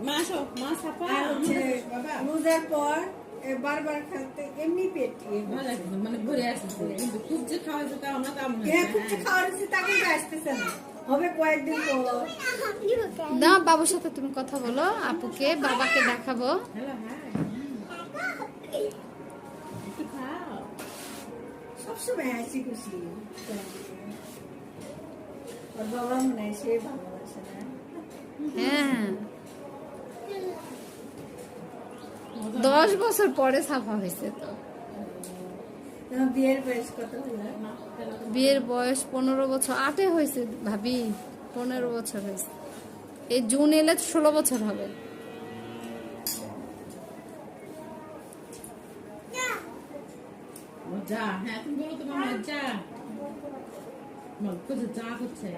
আর হচ্ছে রোজার পর বারবার খেলতে এমনি পেট মানে ঘুরে আসছে, কিন্তু খুব যে খাওয়া যেতে আমরা তা মনে হ্যাঁ খুব যে খাওয়া দিচ্ছে তাকে আসতেছে না, হবে কয়েকদিন পর। না, বাবুর সাথে তুমি কথা বলো, আপুকে বাবাকে দেখাবো। হ্যালো, হ্যাঁ একটু খাও। সবসময় হাসি খুশি, ওর বাবা মনে হয় সে ভালোবাসে না। হ্যাঁ, 10 বছর পরে সাফা হয়েছে তো। তোমার বিয়ের বয়স কত হলো? বিয়ের বয়স 15 বছর, 8 হয়েছে ভাবি, 15 বছর হয়েছে। এই জুন এলে 16 বছর হবে। মজা, হ্যাঁ তুমি বলো তোমার মজা, যা করছে।